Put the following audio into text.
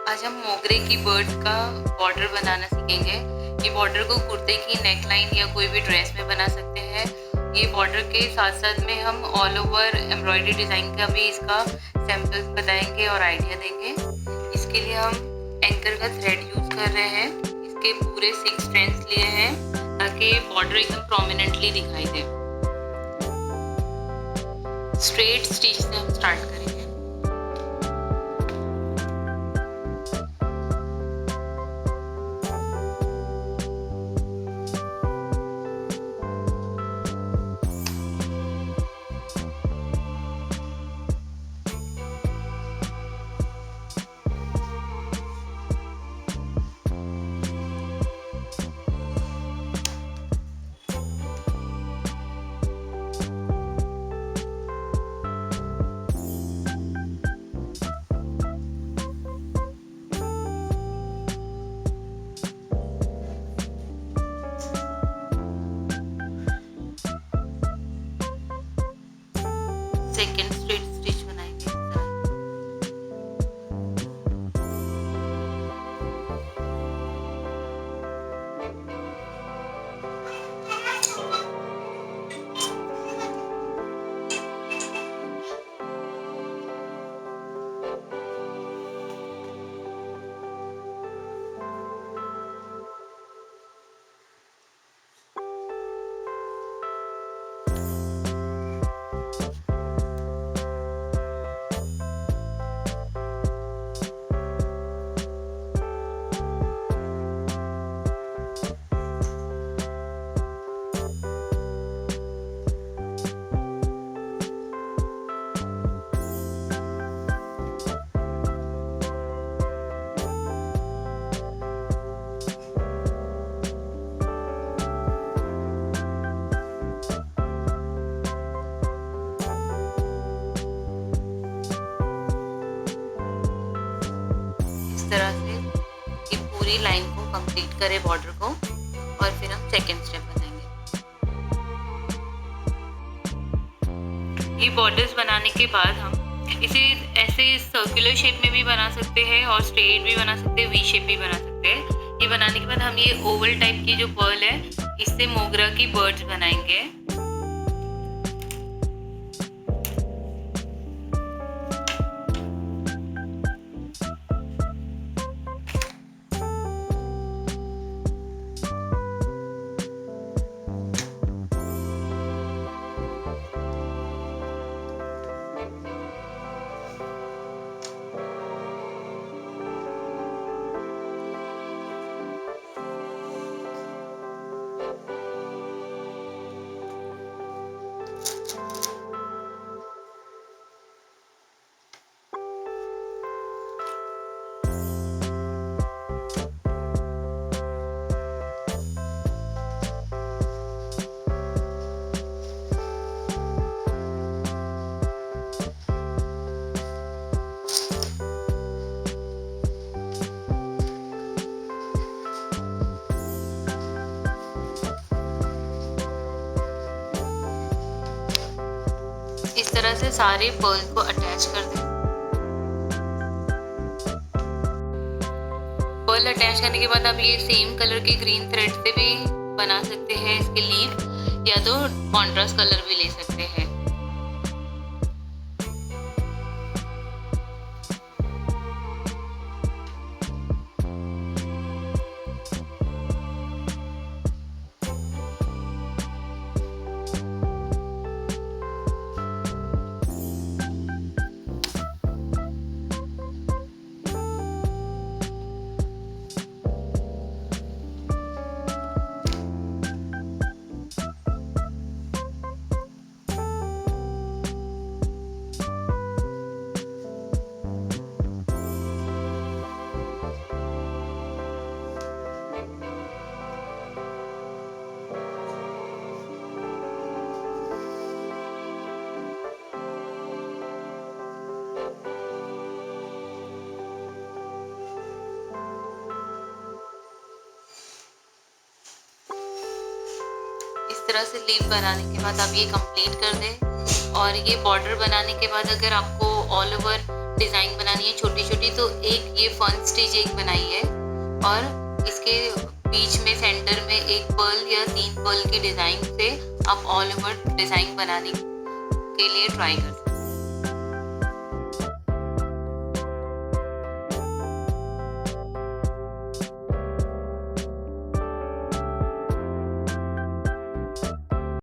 आज हम मोगरे की बर्ड्स का बॉर्डर बनाना सीखेंगे। ये बॉर्डर को कुर्ते की नेकलाइन या कोई भी ड्रेस में बना सकते हैं। ये बॉर्डर के साथ साथ में हम ऑल ओवर एम्ब्रॉयडरी डिज़ाइन का भी इसका सैम्पल्स बताएंगे और आइडिया देंगे। इसके लिए हम एंकर का थ्रेड यूज़ कर रहे हैं। इसके पूरे 6 स्ट्रैंड्स लिए हैं ताकि बॉर्डर एकदम प्रोमिनेंटली दिखाई दे। स्ट्रेट स्टिच से हम स्टार्ट करेंगे। सेकेंड स्ट्रेट स्टिच बनाएंगे इस तरह। इस तरह से ये पूरी लाइन को कंप्लीट करें बॉर्डर को, और फिर हम सेकेंड स्टेप बनाएंगे। ये बॉर्डर्स बनाने के बाद हम इसे ऐसे सर्कुलर शेप में भी बना सकते हैं और स्ट्रेट भी बना सकते हैं, वी शेप भी बना सकते हैं। ये बनाने के बाद हम ये ओवल टाइप की जो पर्ल है इससे मोगरा की बर्ड्स बनाएंगे। इस तरह से सारे पर्ल को अटैच कर दें। पर्ल अटैच करने के बाद आप ये सेम कलर के ग्रीन थ्रेड से भी बना सकते हैं इसके लीफ, या तो कॉन्ट्रास्ट कलर भी ले सकते हैं। इस तरह से लीफ बनाने के बाद आप ये कंप्लीट कर दें। और ये बॉर्डर बनाने के बाद अगर आपको ऑल ओवर डिज़ाइन बनानी है, छोटी छोटी तो एक ये फर्न स्टिच एक बनाई है और इसके बीच में सेंटर में एक पर्ल या 3 पर्ल की डिज़ाइन से आप ऑल ओवर डिज़ाइन बनाने के लिए ट्राई कर सकते हैं।